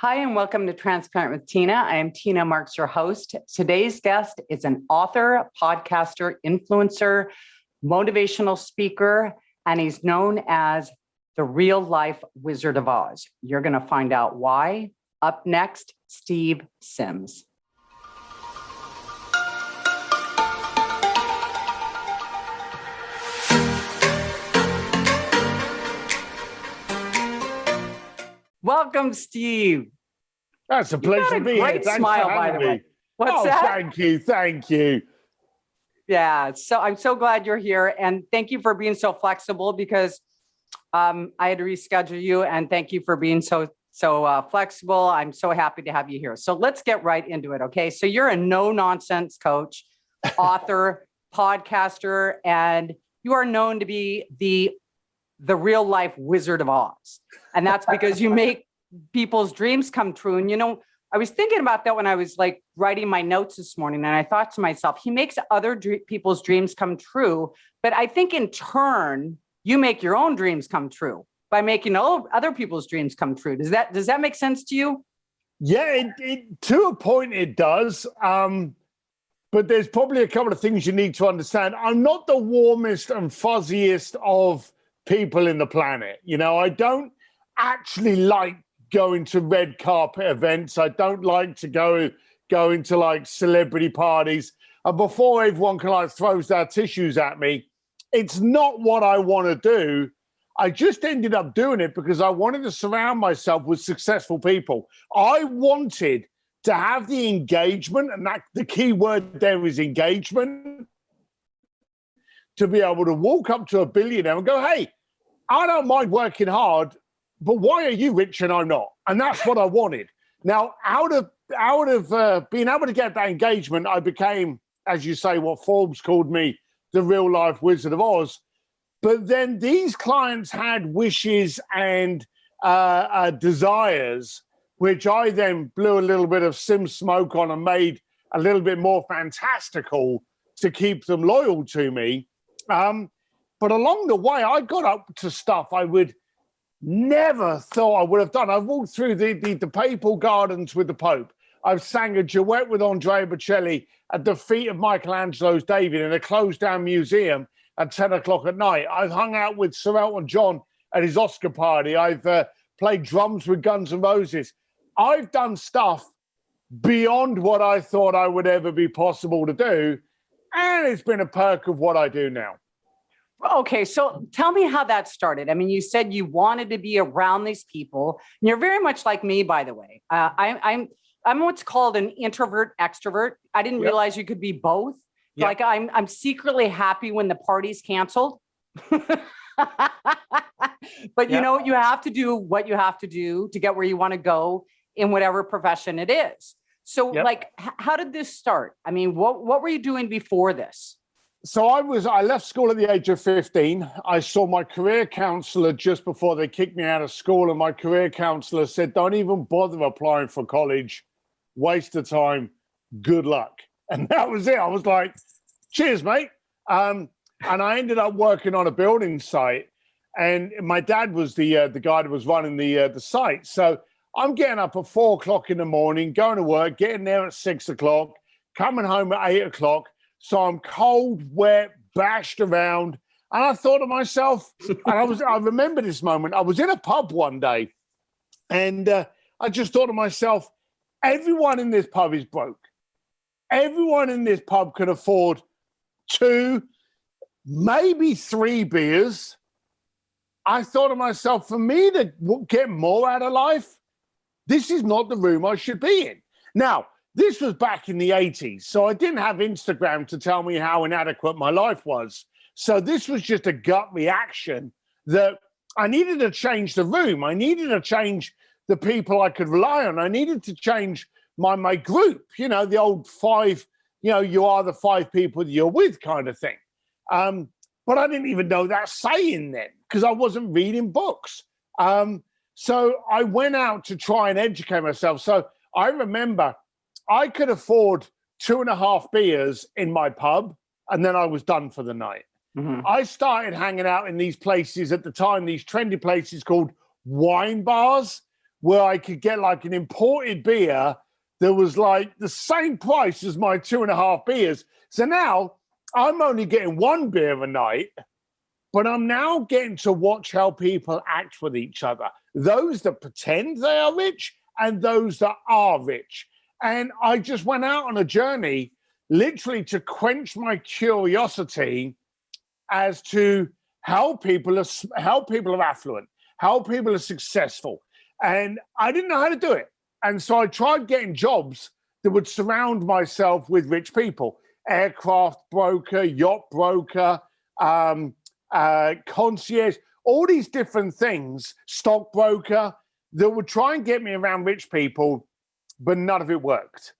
Hi, and welcome to Transparent with Tina. I am Tina Marx, your host. Today's guest is an author, podcaster, influencer, motivational speaker, and he's known as the real life Wizard of Oz. You're going to find out why. Up next, Steve Sims. Welcome, Steve. That's a pleasure to be here. Great smile, by the way. What's that? Thank you. Yeah, so I'm so glad you're here, and thank you for being so flexible because I had to reschedule you, and thank you for being so flexible. I'm so happy to have you here. So let's get right into it, okay? So you're a no-nonsense coach, author, podcaster, and you are known to be the real life Wizard of Oz. And that's because you make people's dreams come true. And, you know, I was thinking about that when I was like writing my notes this morning. And I thought to myself, he makes other people's dreams come true. But I think in turn, you make your own dreams come true by making other people's dreams come true. Does that make sense to you? Yeah, to a point it does. But there's probably a couple of things you need to understand. I'm not the warmest and fuzziest of people in the planet. You know, I don't actually like going to red carpet events. I don't like to go into like celebrity parties. And before everyone can like throws their tissues at me, it's not what I want to do. I just ended up doing it because I wanted to surround myself with successful people. I wanted to have the engagement, and that the key word there is engagement, to be able to walk up to a billionaire and go, hey, I don't mind working hard, but why are you rich and I'm not? And that's what I wanted. Now, out of being able to get that engagement, I became, as you say, what Forbes called me, the real life Wizard of Oz. But then these clients had wishes and desires, which I then blew a little bit of sim smoke on and made a little bit more fantastical to keep them loyal to me. But along the way, I got up to stuff I would never thought I would have done. I've walked through the papal gardens with the Pope. I've sang a duet with Andrea Bocelli at the feet of Michelangelo's David in a closed-down museum at 10 o'clock at night. I've hung out with Sir Elton John at his Oscar party. I've played drums with Guns N' Roses. I've done stuff beyond what I thought I would ever be possible to do, and it's been a perk of what I do now. Okay, so tell me how that started. I mean, you said you wanted to be around these people. And you're very much like me, by the way. I'm what's called an introvert extrovert. I didn't realize you could be both. Yep. Like I'm secretly happy when the party's canceled. But you know, you have to do what you have to do to get where you want to go in whatever profession it is. So like, how did this start? I mean, what were you doing before this? So I left school at the age of 15. I saw my career counselor just before they kicked me out of school. And my career counselor said, don't even bother applying for college. Waste of time. Good luck. And that was it. I was like, cheers, mate. And I ended up working on a building site. And my dad was the guy that was running the site. So I'm getting up at 4 o'clock in the morning, going to work, getting there at 6 o'clock, coming home at 8 o'clock. So I'm cold, wet, bashed around. And I thought to myself, and I remember this moment, I was in a pub one day and I just thought to myself, everyone in this pub is broke. Everyone in this pub can afford 2, maybe 3 beers. I thought to myself, for me to get more out of life, this is not the room I should be in. Now, this was back in the 80s, so I didn't have Instagram to tell me how inadequate my life was. So this was just a gut reaction that I needed to change the room. I needed to change the people I could rely on. I needed to change my group, you know, the old 5, you know, you are the 5 people you're with kind of thing. But I didn't even know that saying then because I wasn't reading books. So I went out to try and educate myself. So I remember I could afford 2.5 beers in my pub, and then I was done for the night. Mm-hmm. I started hanging out in these places at the time, these trendy places called wine bars, where I could get like an imported beer that was like the same price as my 2.5 beers. So now I'm only getting 1 beer a night, but I'm now getting to watch how people act with each other. Those that pretend they are rich and those that are rich. And I just went out on a journey literally to quench my curiosity as to how people are affluent, how people are successful. And I didn't know how to do it. And so I tried getting jobs that would surround myself with rich people, aircraft broker, yacht broker, concierge, all these different things, stockbroker, that would try and get me around rich people, but none of it worked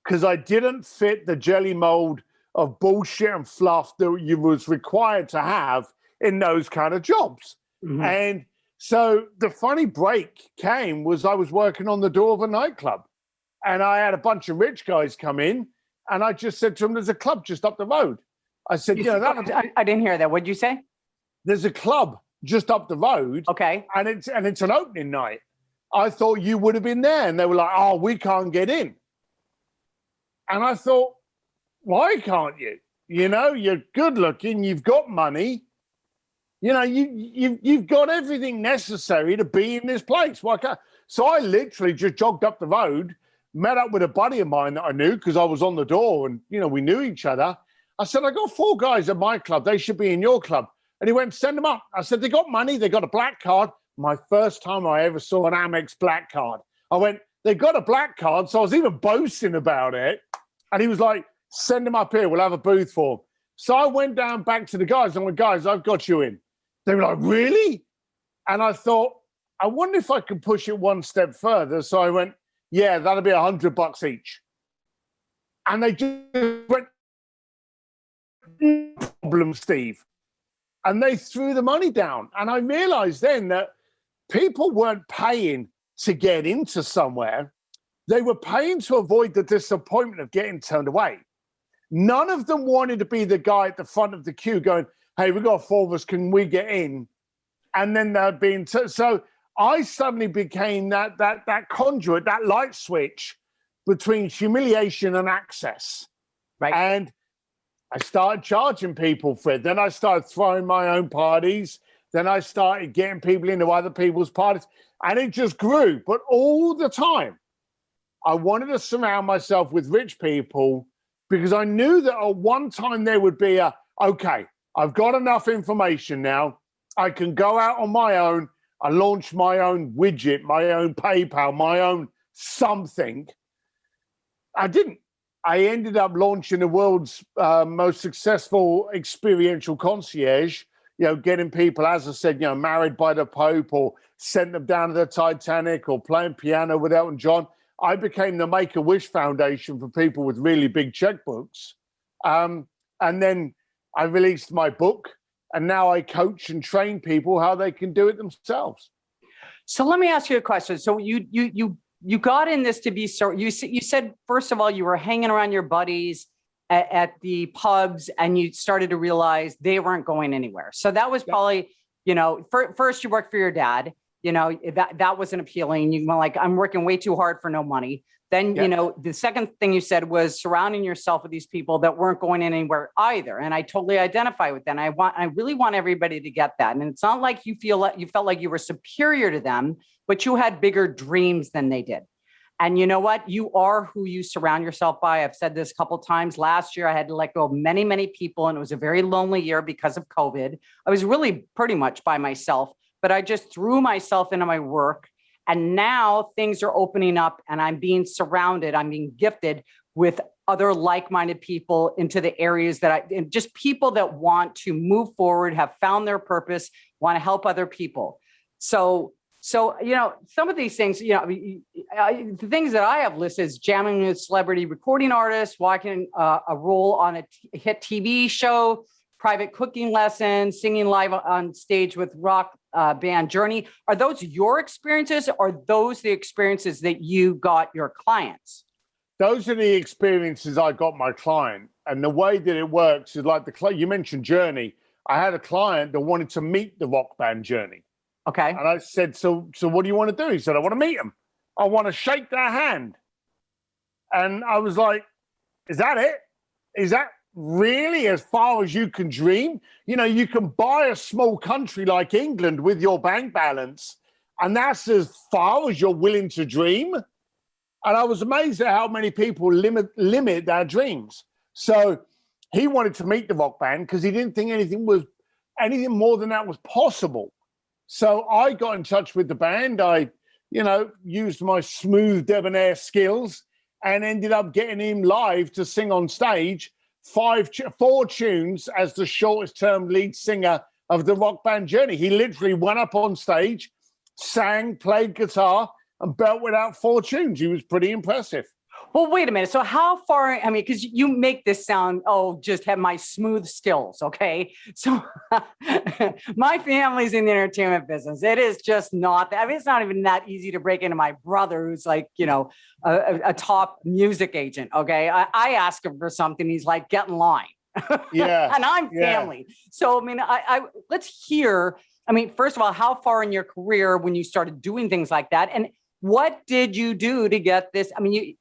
because I didn't fit the jelly mold of bullshit and fluff that you was required to have in those kind of jobs. Mm-hmm. And so the funny break came was I was working on the door of a nightclub and I had a bunch of rich guys come in and I just said to them, there's a club just up the road. I said, I didn't hear that. What'd you say? There's a club just up the road. Okay. And it's an opening night. I thought you would have been there. And they were like, oh, we can't get in. And I thought, why can't you? You know, you're good looking, you've got money. You know, you've got everything necessary to be in this place. Why can't? So I literally just jogged up the road, met up with a buddy of mine that I knew because I was on the door and, you know, we knew each other. I said, I got 4 guys at my club. They should be in your club. And he went, send them up. I said, they got money. They got a black card. My first time I ever saw an Amex black card. I went, they got a black card. So I was even boasting about it. And he was like, send them up here. We'll have a booth for them. So I went down back to the guys and went, guys, I've got you in. They were like, really? And I thought, I wonder if I could push it one step further. So I went, yeah, that'll be $100 each. And they just went, no problem, Steve. And they threw the money down. And I realized then that people weren't paying to get into somewhere. They were paying to avoid the disappointment of getting turned away. None of them wanted to be the guy at the front of the queue going, hey, we got 4 of us, can we get in? And then they're being so I suddenly became that conduit, that light switch between humiliation and access. Right. And I started charging people for it. Then I started throwing my own parties. Then I started getting people into other people's parties. And it just grew. But all the time, I wanted to surround myself with rich people because I knew that at one time there would be okay, I've got enough information now. I can go out on my own. I launch my own widget, my own PayPal, my own something. I didn't. I ended up launching the world's most successful experiential concierge, you know, getting people, as I said, you know, married by the Pope or sent them down to the Titanic or playing piano with Elton John. I became the Make-A-Wish Foundation for people with really big checkbooks. And then I released my book, and now I coach and train people how they can do it themselves. So let me ask you a question. So you got in this to be, so you said, first of all, you were hanging around your buddies at the pubs and you started to realize they weren't going anywhere. So that was probably, you know, first you worked for your dad, you know, that wasn't appealing. You were like, I'm working way too hard for no money. Then, you know, the second thing you said was surrounding yourself with these people that weren't going anywhere either. And I totally identify with that. And I really want everybody to get that. And it's not like you felt like you were superior to them, but you had bigger dreams than they did. And you know what? You are who you surround yourself by. I've said this a couple of times. Last year, I had to let go of many, many people, and it was a very lonely year because of COVID. I was really pretty much by myself, but I just threw myself into my work. And now things are opening up and I'm being surrounded, I'm being gifted with other like-minded people into the areas and just people that want to move forward, have found their purpose, want to help other people. So, you know, some of these things, you know, the things that I have listed is jamming with celebrity recording artists, walking a role on a hit TV show, private cooking lessons, singing live on stage with rock band Journey. Are those your experiences or are those the experiences that you got your clients? Those are the experiences I got my client. And the way that it works is like you mentioned Journey. I had a client that wanted to meet the rock band Journey. Okay. And I said, so what do you want to do? He said, I want to meet him. I want to shake their hand. And I was like, is that it? Is that really as far as you can dream? You know, you can buy a small country like England with your bank balance, and that's as far as you're willing to dream. And I was amazed at how many people limit their dreams. So he wanted to meet the rock band because he didn't think anything more than that was possible. So I got in touch with the band. I, used my smooth debonair skills and ended up getting him live to sing on stage 4 tunes as the shortest term lead singer of the rock band journey. He literally went up on stage, sang, played guitar, and belted out 4 tunes. He was pretty impressive. Well, wait a minute. So how far, I mean, because you make this sound, just have my smooth skills, okay? So my family's in the entertainment business. It is just not, it's not even that easy to break into my brother who's like, a top music agent, okay? I ask him for something, he's like, get in line. Yeah. And I'm family. Yeah. So, I mean, let's hear, first of all, how far in your career when you started doing things like that? And what did you do to get this?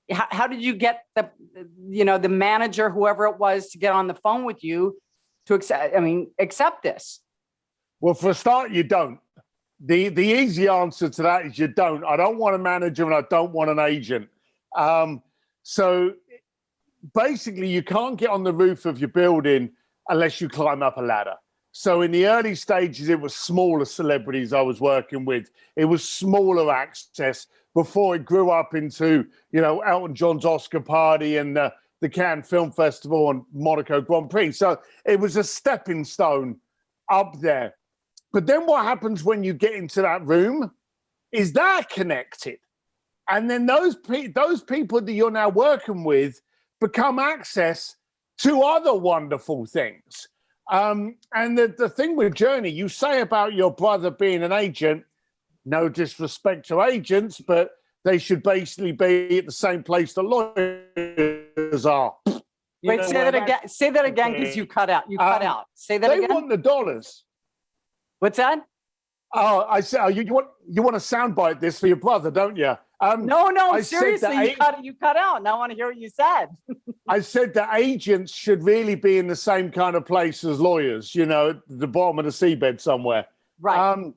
How did you get the manager, whoever it was, to get on the phone with you to accept this? Well, for a start, you don't. The easy answer to that is you don't. I don't want a manager and I don't want an agent. So basically, you can't get on the roof of your building unless you climb up a ladder. So in the early stages, it was smaller celebrities I was working with. It was smaller access before it grew up into, Elton John's Oscar party and the Cannes Film Festival and Monaco Grand Prix. So it was a stepping stone up there. But then what happens when you get into that room is they're connected. And then those people that you're now working with become access to other wonderful things. And the thing with Journey, you say about your brother being an agent, no disrespect to agents, but they should basically be at the same place that lawyers are. Wait, say that again. Say that again, because you cut out. You cut out. Say that again. They want the dollars. What's that? Oh, I said, you want to soundbite this for your brother, don't you? No, seriously, you cut out. Now I want to hear what you said. I said that agents should really be in the same kind of place as lawyers, at the bottom of the seabed somewhere. Right.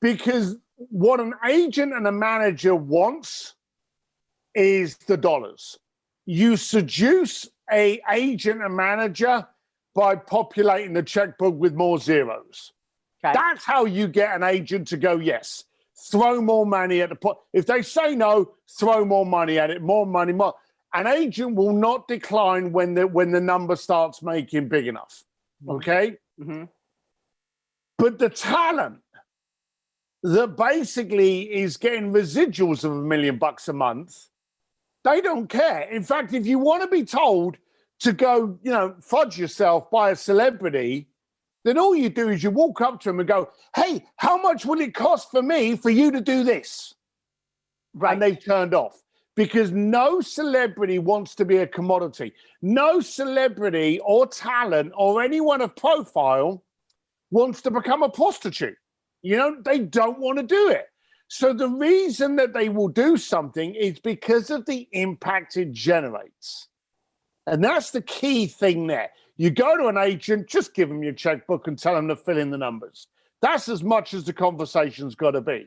Because what an agent and a manager wants is the dollars. You seduce an agent and manager by populating the checkbook with more zeros. Okay. That's how you get an agent to go, yes. Throw more money at the pot. If they say no, throw more money at it, more money, more. An agent will not decline when the number starts making big enough. Okay? Mm-hmm. But the talent that basically is getting residuals of $1 million a month, they don't care. In fact, if you want to be told to go, fudge yourself by a celebrity, then all you do is you walk up to them and go, hey, how much will it cost for me for you to do this? Right. And they've turned off because no celebrity wants to be a commodity. No celebrity or talent or anyone of profile wants to become a prostitute. They don't want to do it. So the reason that they will do something is because of the impact it generates. And that's the key thing there. You go to an agent, just give them your checkbook and tell them to fill in the numbers. That's as much as the conversation's got to be.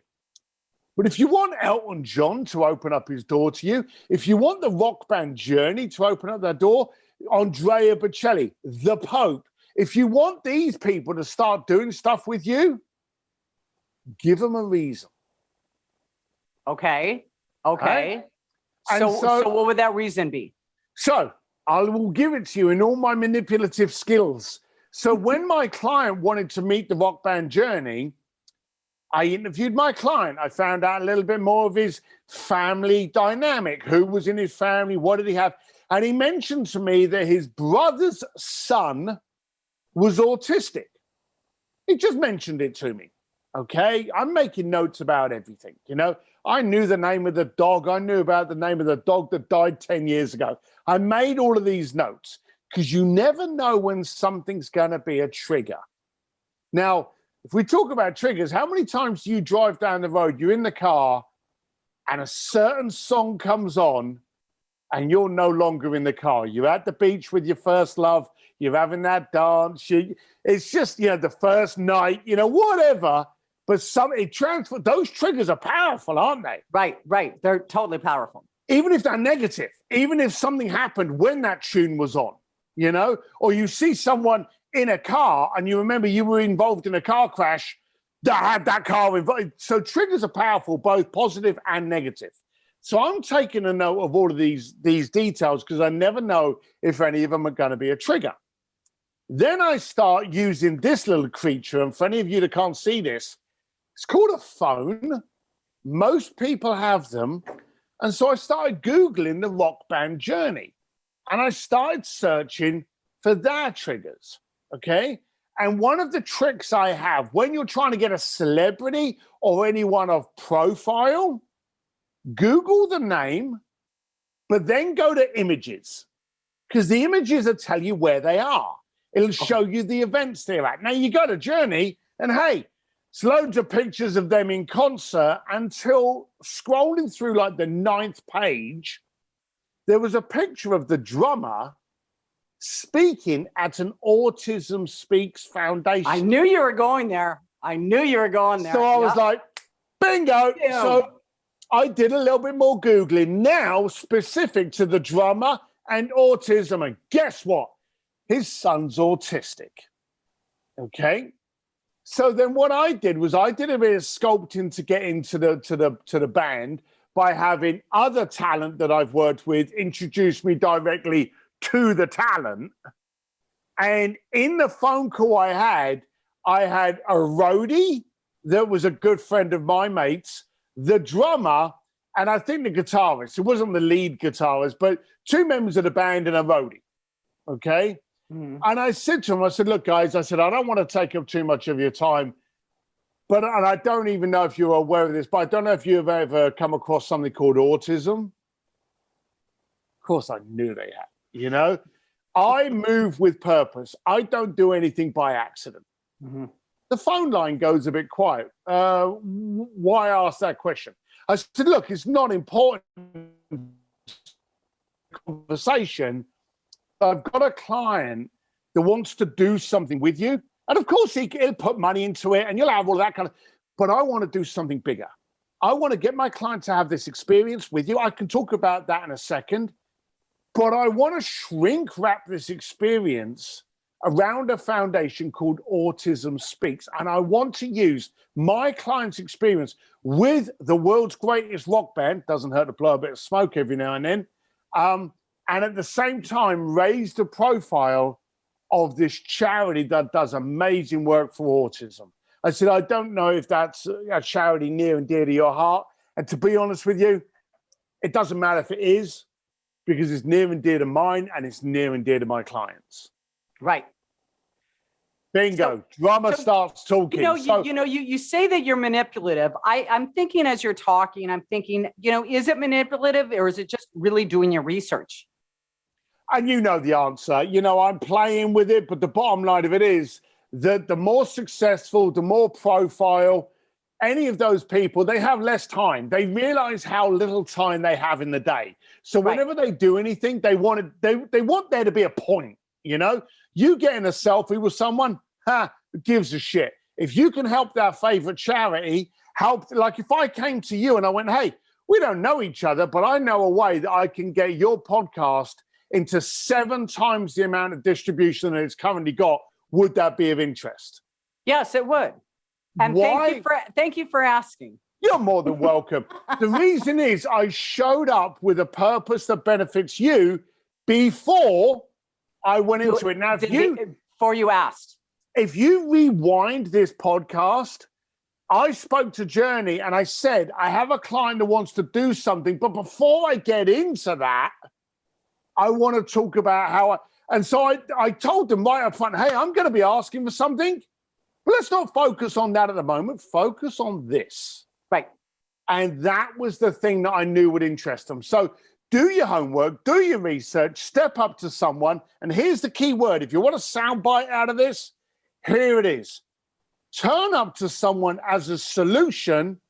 But if you want Elton John to open up his door to you, if you want the rock band Journey to open up their door, Andrea Bocelli, the Pope, if you want these people to start doing stuff with you, give them a reason. Okay. Right? So what would that reason be? So I will give it to you in all my manipulative skills. So when my client wanted to meet the rock band Journey, I interviewed my client. I found out a little bit more of his family dynamic. Who was in his family? What did he have? And he mentioned to me that his brother's son was autistic. He just mentioned it to me. Okay, I'm making notes about everything. I knew the name of the dog. I knew about the name of the dog that died 10 years ago. I made all of these notes because you never know when something's going to be a trigger. Now, if we talk about triggers, how many times do you drive down the road, you're in the car, and a certain song comes on and you're no longer in the car. You're at the beach with your first love. You're having that dance. It's just, the first night, whatever. But those triggers are powerful, aren't they? Right. They're totally powerful. Even if they're negative, even if something happened when that tune was on, or you see someone in a car and you remember you were involved in a car crash that had that car involved. So triggers are powerful, both positive and negative. So I'm taking a note of all of these details because I never know if any of them are going to be a trigger. Then I start using this little creature, and for any of you that can't see this, it's called a phone. Most people have them. And so I started Googling the rock band journey, and I started searching for their triggers, okay? And one of the tricks I have when you're trying to get a celebrity or anyone of profile, Google the name, but then go to images, because the images will tell you where they are. It'll show you the events they're at. Now, you go to Journey, and hey, it's loads of pictures of them in concert until scrolling through like the 9th page, there was a picture of the drummer speaking at an Autism Speaks Foundation. I knew you were going there. So I was like, bingo. Yeah. So I did a little bit more Googling now specific to the drummer and autism. And guess what? His son's autistic. Okay. So then what I did was I did a bit of sculpting to get into the band by having other talent that I've worked with introduce me directly to the talent. And in the phone call I had a roadie that was a good friend of my mate's, the drummer, and I think the guitarist. It wasn't the lead guitarist, but 2 members of the band and a roadie. Okay. Mm-hmm. And I said to him, I said, look, guys, I don't want to take up too much of your time, and I don't even know if you're aware of this, but I don't know if you've ever come across something called autism. Of course, I knew they had, I move with purpose. I don't do anything by accident. Mm-hmm. The phone line goes a bit quiet. Why ask that question? I said, look, it's not important conversation. I've got a client that wants to do something with you. And of course, he'll put money into it and you'll have all that kind of, but I want to do something bigger. I want to get my client to have this experience with you. I can talk about that in a second, but I want to shrink wrap this experience around a foundation called Autism Speaks. And I want to use my client's experience with the world's greatest rock band, doesn't hurt to blow a bit of smoke every now and then, and at the same time, raise the profile of this charity that does amazing work for autism. I said, I don't know if that's a charity near and dear to your heart. And to be honest with you, it doesn't matter if it is, because it's near and dear to mine and it's near and dear to my clients. Right. Bingo. Drummer starts talking. You say that you're manipulative. I'm thinking as you're talking, I'm thinking, is it manipulative or is it just really doing your research? And you know the answer. I'm playing with it, but the bottom line of it is that the more successful, the more profile, any of those people, they have less time. They realize how little time they have in the day. So whenever they do anything, they want there to be a point, You getting a selfie with someone, who gives a shit? If you can help their favorite charity, like if I came to you and I went, hey, we don't know each other, but I know a way that I can get your podcast into 7 times the amount of distribution that it's currently got, would that be of interest? Yes, it would. And thank you for asking. You're more than welcome. The reason is I showed up with a purpose that benefits you before I went into it. Now, before you asked. If you rewind this podcast, I spoke to Journey and I said, I have a client that wants to do something, but before I get into that, I want to talk about and so I told them right up front, hey, I'm going to be asking for something, but let's not focus on that at the moment. Focus on this. Right. And that was the thing that I knew would interest them. So do your homework, do your research, step up to someone. And here's the key word. If you want a soundbite out of this, here it is. Turn up to someone as a solution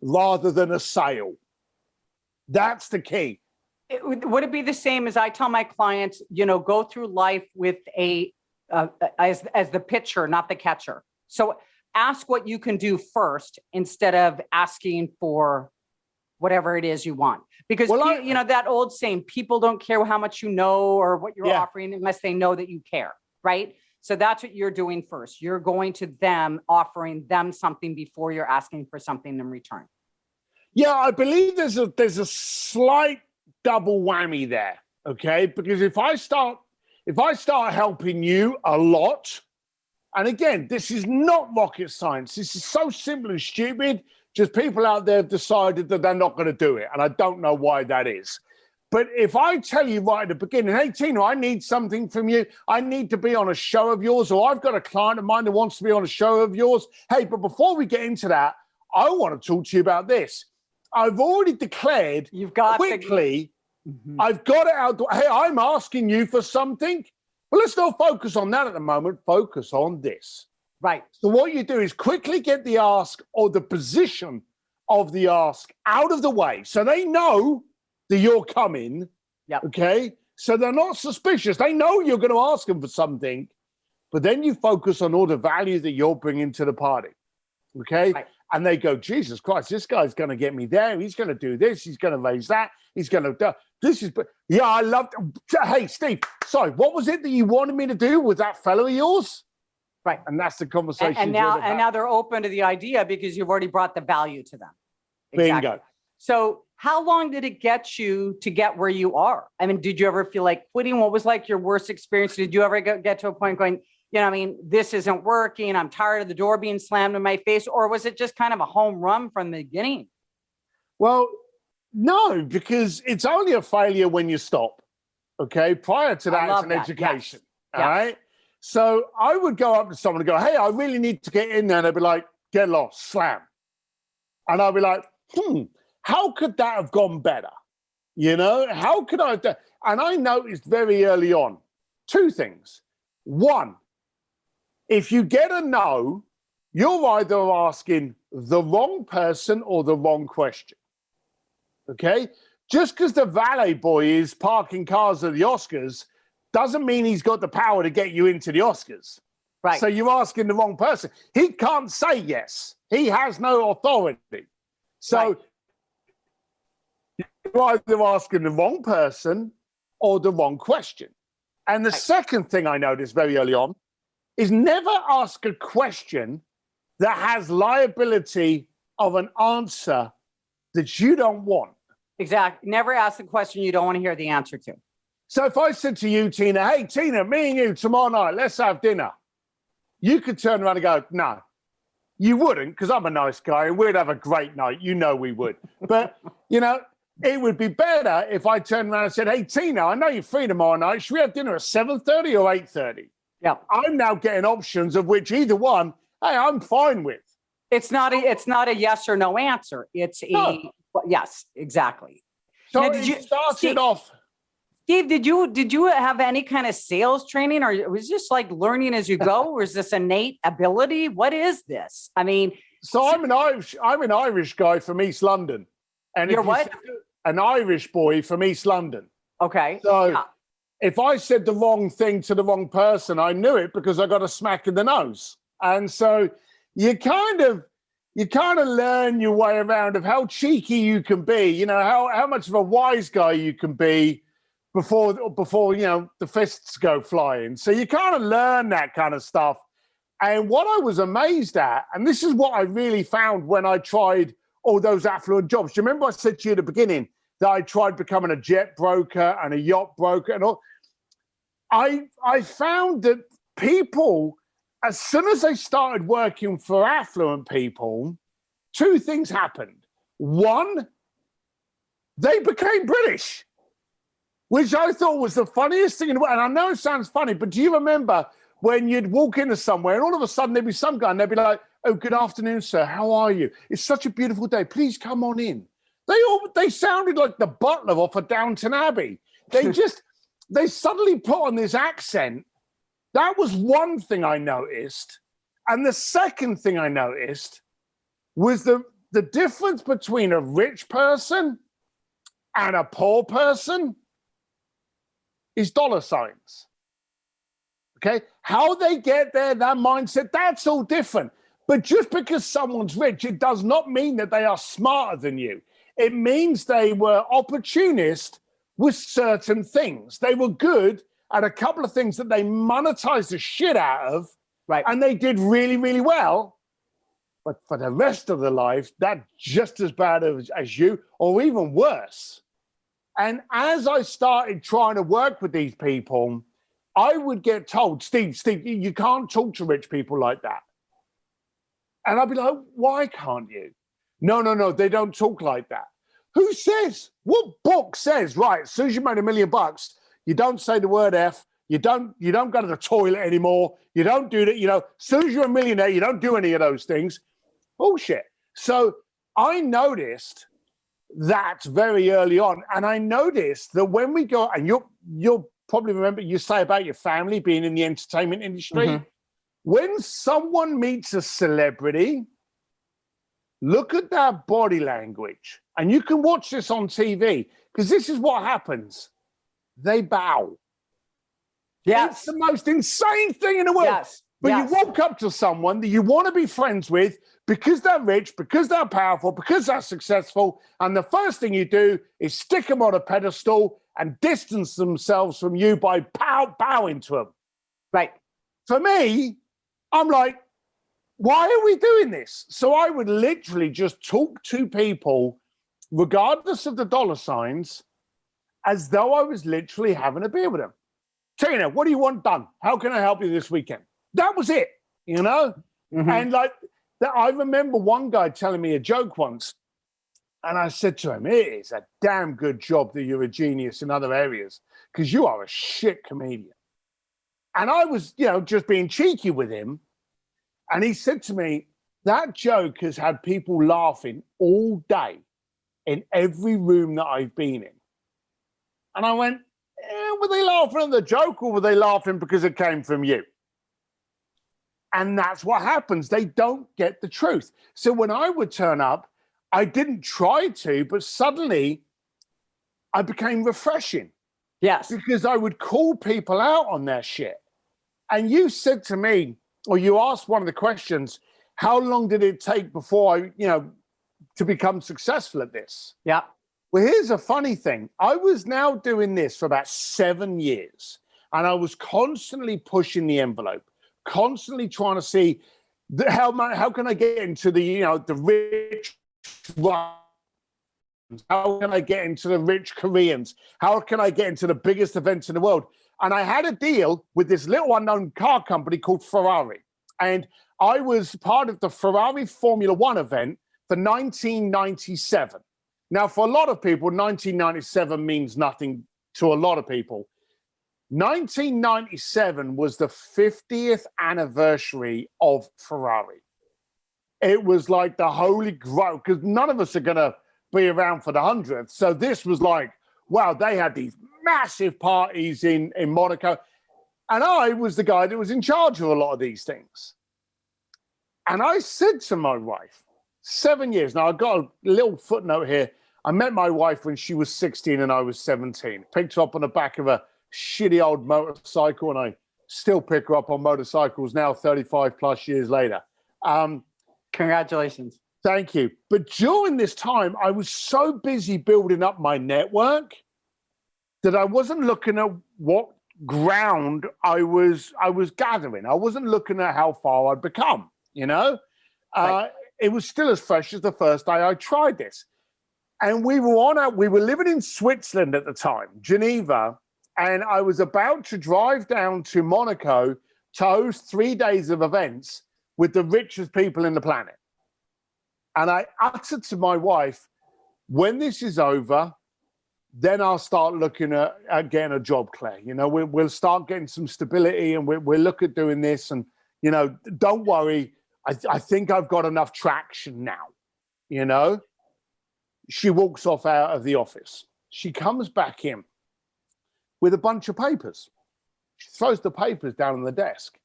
rather than a sale. That's the key. Would it be the same as I tell my clients, go through life with as the pitcher, not the catcher. So ask what you can do first instead of asking for whatever it is you want. Because, that old saying, people don't care how much you know or what you're offering unless they know that you care, right? So that's what you're doing first. You're going to them, offering them something before you're asking for something in return. Yeah, I believe there's a slight double whammy there, okay? Because if I start helping you a lot, and again, this is not rocket science. This is so simple and stupid. Just people out there have decided that they're not going to do it, and I don't know why that is. But if I tell you right at the beginning, hey, Tina, I need something from you. I need to be on a show of yours, or I've got a client of mine that wants to be on a show of yours. Hey, but before we get into that, I want to talk to you about this. I've already declared quickly, I've got it out. Hey, I'm asking you for something. Well, let's not focus on that at the moment. Focus on this. Right. So what you do is quickly get the ask or the position of the ask out of the way. So they know that you're coming, okay? So they're not suspicious. They know you're going to ask them for something, but then you focus on all the value that you're bringing to the party, okay? Right. And they go, Jesus Christ, this guy's going to get me there. He's going to do this. He's going to raise that. He's going to do this. I love. Hey, Steve, sorry, what was it that you wanted me to do with that fellow of yours? Right. And that's the conversation. And now they're open to the idea because you've already brought the value to them. Exactly. Bingo. So how long did it get you to get where you are? I mean, did you ever feel like quitting? What was like your worst experience? Did you ever get to a point going, this isn't working. I'm tired of the door being slammed in my face. Or was it just kind of a home run from the beginning? Well, no, because it's only a failure when you stop. Okay. Prior to that, it's an education. Yes. All right. So I would go up to someone and go, hey, I really need to get in there. And they'd be like, get lost, slam. And I'd be like, how could that have gone better? How could I have done? And I noticed very early on two things. One, if you get a no, you're either asking the wrong person or the wrong question. Okay? Just because the valet boy is parking cars at the Oscars doesn't mean he's got the power to get you into the Oscars. Right. So you're asking the wrong person. He can't say yes. He has no authority. So you're either asking the wrong person or the wrong question. And the second thing I noticed very early on is never ask a question that has liability of an answer that you don't want. Exactly. Never ask the question you don't want to hear the answer to. So if I said to you, Tina, hey, Tina, me and you tomorrow night, let's have dinner. You could turn around and go, no. You wouldn't, because I'm a nice guy and we'd have a great night. We would. But, it would be better if I turned around and said, hey, Tina, I know you're free tomorrow night. Should we have dinner at 7:30 or 8:30? Yeah. I'm now getting options of which either one, hey, I'm fine with. It's not a yes or no answer. It's yes, exactly. So Steve, did you have any kind of sales training, or it was just like learning as you go? Or is this innate ability? What is this? I mean, so I'm an Irish guy from East London. And you're what? An Irish boy from East London. Okay. So if I said the wrong thing to the wrong person, I knew it because I got a smack in the nose. And so you kind of learn your way around of how cheeky you can be, how much of a wise guy you can be before the fists go flying. So you kind of learn that kind of stuff. And what I was amazed at, and this is what I really found when I tried all those affluent jobs. Do you remember I said to you at the beginning that I tried becoming a jet broker and a yacht broker and all? I found that people, as soon as they started working for affluent people, two things happened. One, they became British, which I thought was the funniest thing in the world. And I know it sounds funny, but do you remember when you'd walk into somewhere and all of a sudden there'd be some guy and they'd be like, oh, good afternoon, sir. How are you? It's such a beautiful day. Please come on in. They sounded like the butler off of Downton Abbey. They suddenly put on this accent. That was one thing I noticed. And the second thing I noticed was the difference between a rich person and a poor person is dollar signs. Okay? How they get there, that mindset, that's all different. But just because someone's rich, it does not mean that they are smarter than you. It means they were opportunist with certain things. They were good at a couple of things that they monetized the shit out of, Right. and they did really, really well. But for the rest of their life, that's just as bad as you, or even worse. And as I started trying to work with these people, I would get told, Steve, you can't talk to rich people like that. And I'd be like, why can't you? No, they don't talk like that. Who says? What book says, right, as soon as you made $1 million, you don't say the word F, you don't go to the toilet anymore, you don't do that, as soon as you're a millionaire, you don't do any of those things. Bullshit. So I noticed that very early on. And I noticed that when we go, and you'll probably remember you say about your family being in the entertainment industry, Mm-hmm. when someone meets a celebrity, look at their body language. And you can watch this on TV, because this is what happens. They bow. Yes. It's the most insane thing in the world. Yes. But yes. you walk up to someone that you want to be friends with because they're rich, because they're powerful, because they're successful, and the first thing you do is stick them on a pedestal and distance themselves from you by bowing to them. Right. For me, I'm like, why are we doing this? So I would literally just talk to people, regardless of the dollar signs, as though I was literally having a beer with them. Tina, what do you want done? How can I help you this weekend? That was it, Mm-hmm. And I remember one guy telling me a joke once, and I said to him, it is a damn good job that you're a genius in other areas, because you are a shit comedian. And I was, just being cheeky with him. And he said to me, that joke has had people laughing all day in every room that I've been in. And I went, were they laughing at the joke, or were they laughing because it came from you? And that's what happens. They don't get the truth. So when I would turn up, I didn't try to, but suddenly I became refreshing. Yes. Because I would call people out on their shit. And you said to me, or you asked one of the questions, how long did it take before I, to become successful at this? Yeah. Well, here's a funny thing. I was now doing this for about 7 years, and I was constantly pushing the envelope, constantly trying to see how can I get into the rich Russians? How can I get into the rich Koreans? How can I get into the biggest events in the world? And I had a deal with this little unknown car company called Ferrari. And I was part of the Ferrari Formula One event for 1997. Now, for a lot of people, 1997 means nothing to a lot of people. 1997 was the 50th anniversary of Ferrari. It was like the holy grail, because none of us are going to be around for the 100th. So this was like, wow, they had these massive parties in Monaco. And I was the guy that was in charge of a lot of these things. And I said to my wife, 7 years. Now, I've got a little footnote here. I met my wife when she was 16 and I was 17. Picked her up on the back of a shitty old motorcycle, and I still pick her up on motorcycles now 35 plus years later. Congratulations. Thank you. But during this time, I was so busy building up my network that I wasn't looking at what ground I was gathering. I wasn't looking at how far I'd become, Right. It was still as fresh as the first day I tried this. And we were living in Switzerland at the time, Geneva, and I was about to drive down to Monaco to host 3 days of events with the richest people in the planet. And I uttered to my wife, when this is over, then I'll start looking at getting a job, Claire. We'll start getting some stability, and we'll look at doing this. And, don't worry, I think I've got enough traction now, She walks off out of the office. She comes back in with a bunch of papers. She throws the papers down on the desk.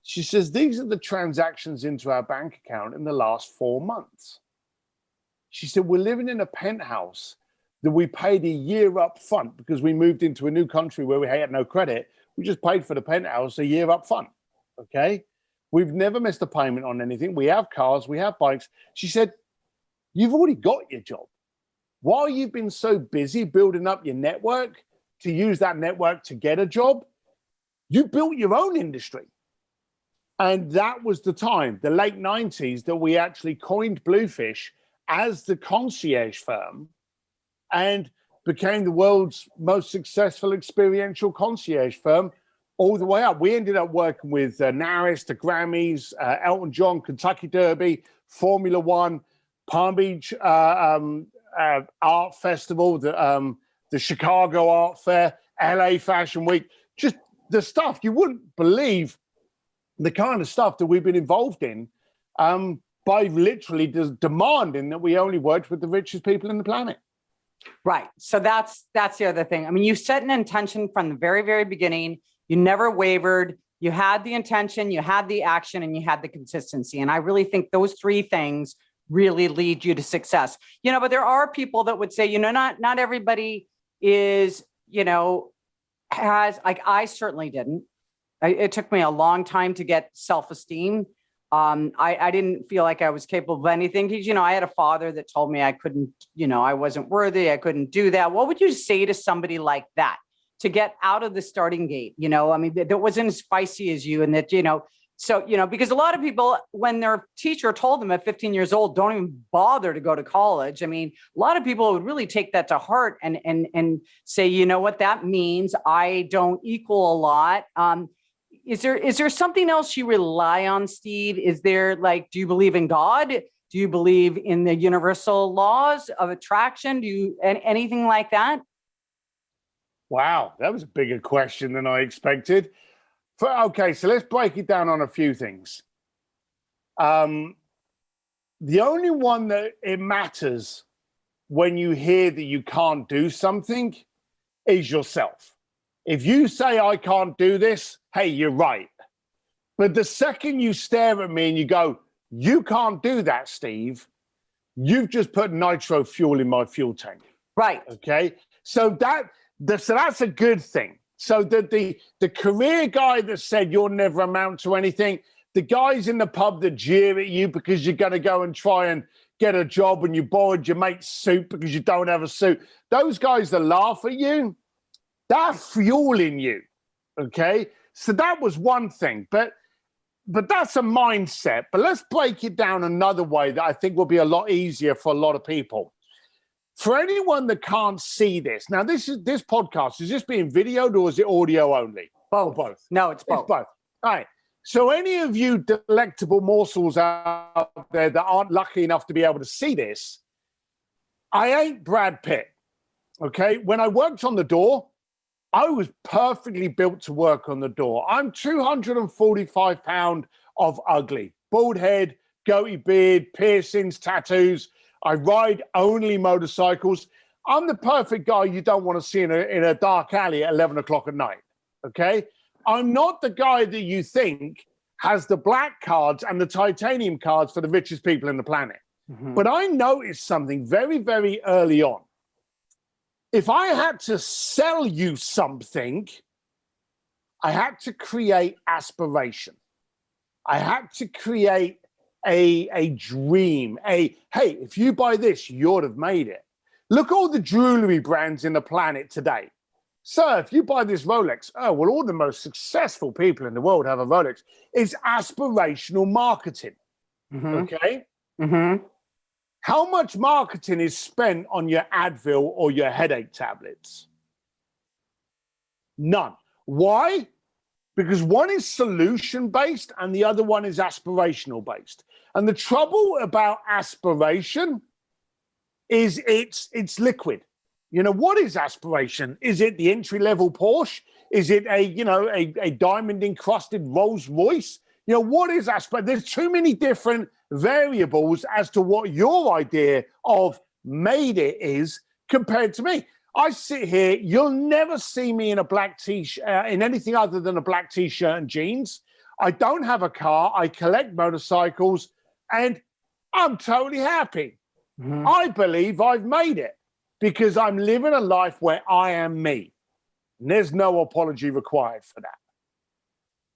She says, these are the transactions into our bank account in the last 4 months. She said, we're living in a penthouse that we paid a year up front because we moved into a new country where we had no credit. We just paid for the penthouse a year up front. Okay. We've never missed a payment on anything. We have cars, we have bikes. She said, you've already got your job. While you've been so busy building up your network to use that network to get a job, you built your own industry. And that was the time, the late 90s, that we actually coined Bluefish as the concierge firm and became the world's most successful experiential concierge firm all the way up. We ended up working with Naris, the Grammys, Elton John, Kentucky Derby, Formula One, Palm Beach Art Festival, the Chicago Art Fair, LA Fashion Week, just the stuff you wouldn't believe, the kind of stuff that we've been involved in by literally demanding that we only worked with the richest people in the planet. Right. So that's the other thing. I mean, you set an intention from the very, very beginning. You never wavered. You had the intention, you had the action, and you had the consistency. And I really think those three things really lead you to success. But there are people that would say, not everybody is, has, like, I certainly didn't. It took me a long time to get self-esteem. I didn't feel like I was capable of anything because, I had a father that told me I couldn't, I wasn't worthy. I couldn't do that. What would you say to somebody like that to get out of the starting gate? That wasn't as spicy as you, and that, because a lot of people, when their teacher told them at 15 years old, don't even bother to go to college. A lot of people would really take that to heart and say, you know what that means? I don't equal a lot. Is there something else you rely on, Steve? Is there, do you believe in God? Do you believe in the universal laws of attraction? Do you anything like that? Wow, that was a bigger question than I expected. Okay, so let's break it down on a few things. The only one that it matters when you hear that you can't do something is yourself. If you say, I can't do this, hey, you're right. But the second you stare at me and you go, you can't do that, Steve, you've just put nitro fuel in my fuel tank. Right. Okay. So that's a good thing. So the career guy that said you'll never amount to anything, the guys in the pub that jeer at you because you're going to go and try and get a job and you borrowed your mate's suit because you don't have a suit, those guys that laugh at you, they're fueling you. Okay. So that was one thing, but that's a mindset. But let's break it down another way that I think will be a lot easier for a lot of people. For anyone that can't see this, now this podcast, is this being videoed or is it audio only? Both. No, it's both. It's both. All right. So any of you delectable morsels out there that aren't lucky enough to be able to see this, I ain't Brad Pitt. Okay. When I worked on the door, I was perfectly built to work on the door. I'm 245 pounds of ugly, bald head, goatee beard, piercings, tattoos. I ride only motorcycles. I'm the perfect guy you don't want to see in a dark alley at 11 o'clock at night, okay? I'm not the guy that you think has the black cards and the titanium cards for the richest people in the planet. Mm-hmm. But I noticed something very, very early on. If I had to sell you something, I had to create aspiration. I had to create a dream, hey, if you buy this, you'd have made it. Look all the jewelry brands in the planet today. Sir, if you buy this Rolex, all the most successful people in the world have a Rolex. It's aspirational marketing, okay? Mm-hmm. How much marketing is spent on your Advil or your headache tablets? None. Why? Because one is solution-based and the other one is aspirational-based. And the trouble about aspiration is it's liquid. What is aspiration? Is it the entry-level Porsche? Is it a diamond-encrusted Rolls Royce? What is aspiration? There's too many different variables as to what your idea of made it is compared to me. I sit here, you'll never see me in a black t-shirt, in anything other than a black t-shirt and jeans. I don't have a car. I collect motorcycles and I'm totally happy. Mm-hmm. I believe I've made it. because I'm living a life where I am me. And there's no apology required for that.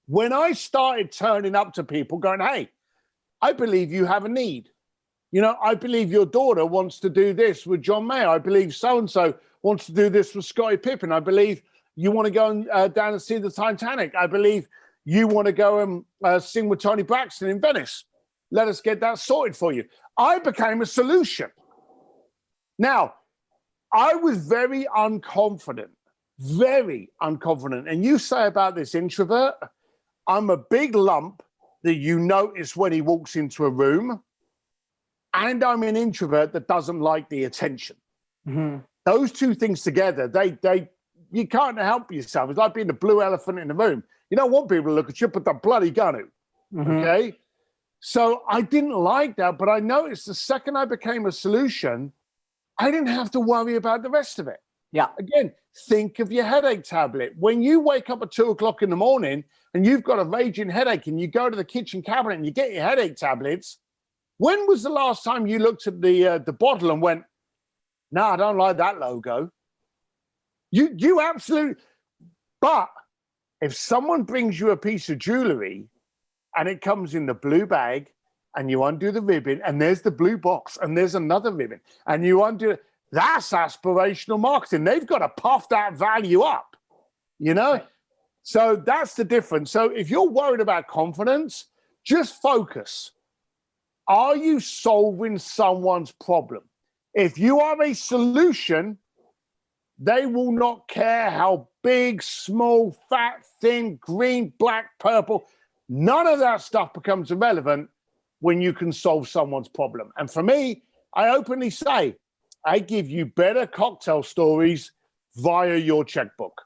When I started turning up to people going, hey, I believe you have a need. You know, I believe your daughter wants to do this with John Mayer. I believe so-and-so wants to do this with Scottie Pippen. I believe you want to go down and see the Titanic. I believe you want to go and sing with Tony Braxton in Venice. Let us get that sorted for you. I became a solution. Now, I was very unconfident. And you say about this introvert, I'm a big lump that you notice when he walks into a room, and I'm an introvert that doesn't like the attention. Mm-hmm. Those two things together, you can't help yourself. It's like being the blue elephant in the room. You don't want people to look at you, but they're bloody gonna. Mm-hmm. Okay? So I didn't like that, but I noticed the second I became a solution, I didn't have to worry about the rest of it. Yeah. Again, think of your headache tablet. When you wake up at 2 o'clock in the morning and you've got a raging headache and you go to the kitchen cabinet and you get your headache tablets, when was the last time you looked at the bottle and went, no, I don't like that logo? You absolutely, but if someone brings you a piece of jewelry and it comes in the blue bag and you undo the ribbon and there's the blue box and there's another ribbon and you undo it, that's aspirational marketing. They've got to puff that value up, you know? Right. So that's the difference. So if you're worried about confidence, just focus. Are you solving someone's problem? If you are a solution, they will not care how big, small, fat, thin, green, black, purple. None of that stuff becomes irrelevant when you can solve someone's problem. And for me, I openly say, I give you better cocktail stories via your checkbook.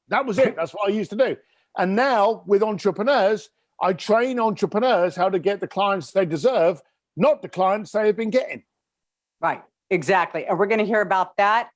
That was it. That's what I used to do. And now with entrepreneurs, I train entrepreneurs how to get the clients they deserve, not the clients they have been getting. Right, exactly. And we're going to hear about that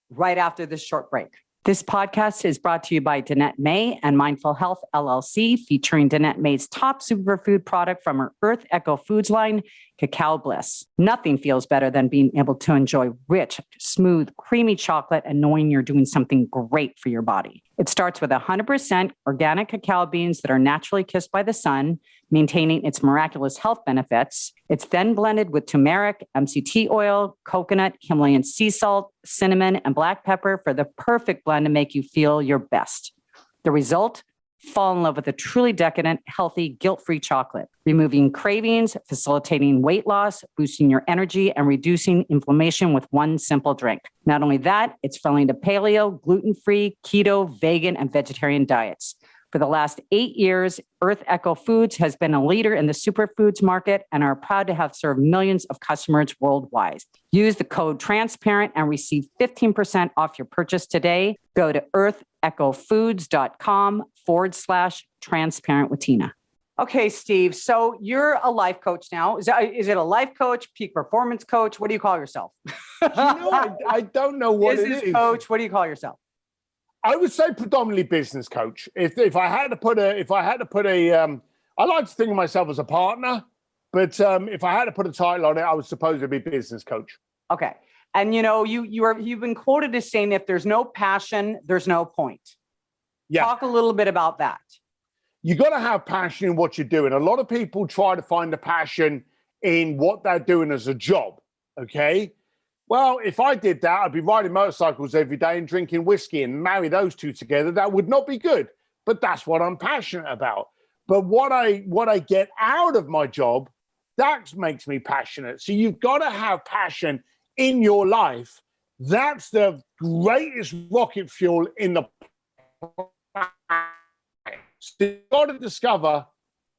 right after this short break. This podcast is brought to you by Danette May and Mindful Health LLC, featuring Danette May's top superfood product from her Earth Echo Foods line, Cacao Bliss. Nothing feels better than being able to enjoy rich, smooth, creamy chocolate and knowing you're doing something great for your body. It starts with 100% organic cacao beans that are naturally kissed by the sun, maintaining its miraculous health benefits. It's then blended with turmeric, MCT oil, coconut, Himalayan sea salt, cinnamon, and black pepper for the perfect blend to make you feel your best. The result? Fall in love with a truly decadent, healthy, guilt-free chocolate, removing cravings, facilitating weight loss, boosting your energy, and reducing inflammation with one simple drink. Not only that, it's friendly to paleo, gluten-free, keto, vegan, and vegetarian diets. For the last 8 years, Earth Echo Foods has been a leader in the superfoods market and are proud to have served millions of customers worldwide. Use the code TRANSPARENT and receive 15% off your purchase today. Go to earthechofoods.com/transparent with Tina. Okay, Steve. So you're a life coach now. Is it a life coach, peak performance coach? What do you call yourself? I don't know what Business it is. Coach. What do you call yourself? I would say predominantly business coach. If I had to put I like to think of myself as a partner, but if I had to put a title on it, I was supposed to be business coach. Okay. And you know, you've been quoted as saying, if there's no passion, there's no point. Yeah. Talk a little bit about that. You got to have passion in what you're doing. A lot of people try to find the passion in what they're doing as a job. Okay. Well, if I did that, I'd be riding motorcycles every day and drinking whiskey, and marry those two together. That would not be good. But that's what I'm passionate about. But what I get out of my job, that makes me passionate. So you've got to have passion in your life. That's the greatest rocket fuel in the planet. So you've got to discover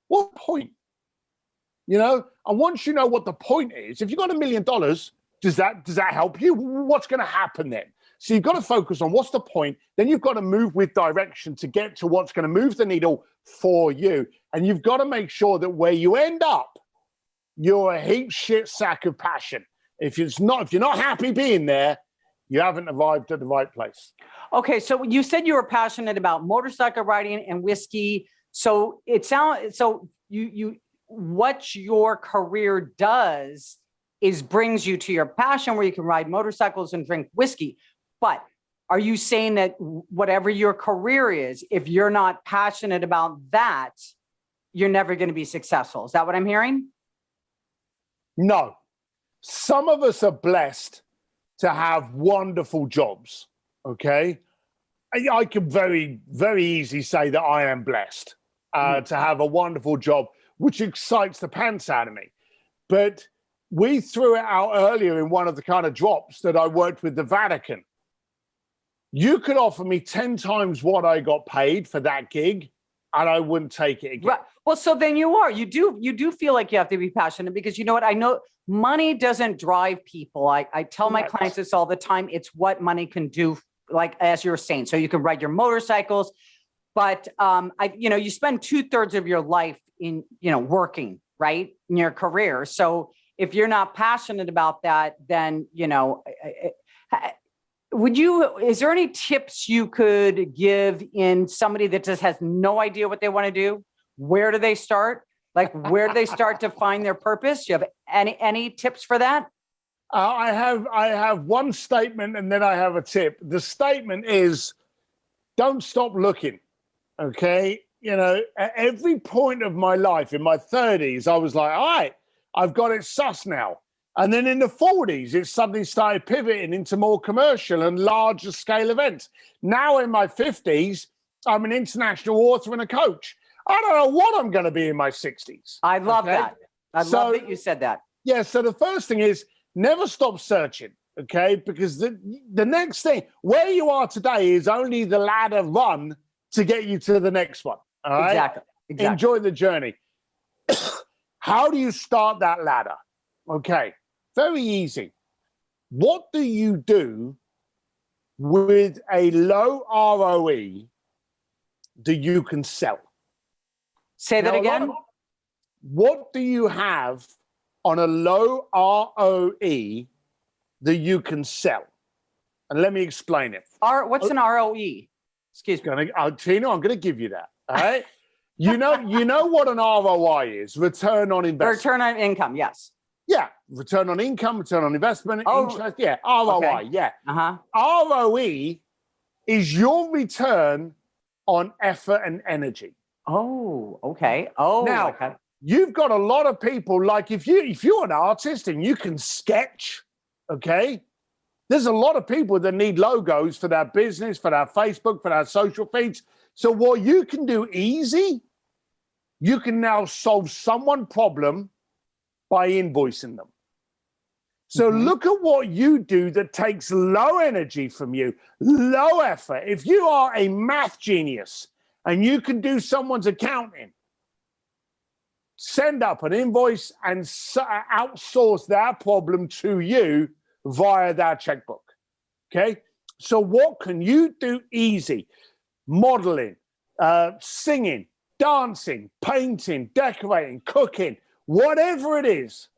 what point. You know, and once you know what the point is, if you've got $1 million, does that help you? What's going to happen then? So you've got to focus on what's the point. Then you've got to move with direction to get to what's going to move the needle for you. And you've got to make sure that where you end up, you're a heap shit sack of passion. If you're not happy being there, you haven't arrived at the right place. Okay, so you said you were passionate about motorcycle riding and whiskey. So it sounds you what your career does brings you to your passion where you can ride motorcycles and drink whiskey. But are you saying that whatever your career is, if you're not passionate about that, you're never going to be successful? Is that what I'm hearing? No. Some of us are blessed to have wonderful jobs, okay? I can very, very easily say that I am blessed to have a wonderful job, which excites the pants out of me. But we threw it out earlier in one of the kind of drops that I worked with the Vatican. You could offer me 10 times what I got paid for that gig, and I wouldn't take it again. Right. Well, so then you do feel like you have to be passionate, because you know what? I know money doesn't drive people. I tell my clients this all the time. It's what money can do, like as you're saying. So you can ride your motorcycles, but you spend 2/3 of your life in, working, right, in your career. So if you're not passionate about that, then, is there any tips you could give in somebody that just has no idea what they want to do? Where do they start? Like, where do they start to find their purpose? Do you have any tips for that? I have one statement and then I have a tip. The statement is, don't stop looking. Okay. At every point of my life, in my 30s, I was like, all right, I've got it sus now. And then in the 40s, it suddenly started pivoting into more commercial and larger scale events. Now in my 50s, I'm an international author and a coach. I don't know what I'm going to be in my 60s. I love that. I love that you said that. Yeah. So the first thing is never stop searching. Okay. Because the next thing, where you are today is only the ladder run to get you to the next one. All right. Exactly. Enjoy the journey. How do you start that ladder? Okay. Very easy. What do you do with a low ROE that you can sell? Say that again. What do you have on a low ROE that you can sell? And let me explain it. What's an ROE? Excuse me. Tina, I'm going to give you that. All right. You know what an ROI is? Return on investment. Return on income. Yes. Yeah. Return on income, return on investment, interest. Yeah. ROI. Okay. Yeah. ROE is your return on effort and energy. Oh, okay. Oh, now, okay. You've got a lot of people, like if you're an artist and you can sketch, okay, there's a lot of people that need logos for their business, for their Facebook, for their social feeds. So what you can do easy, you can now solve someone's problem by invoicing them. So look at what you do that takes low energy from you, low effort. If you are a math genius and you can do someone's accounting, send up an invoice and outsource that problem to you via that checkbook. Okay. So what can you do easy? Modeling, singing, dancing, painting, decorating, cooking, whatever it is.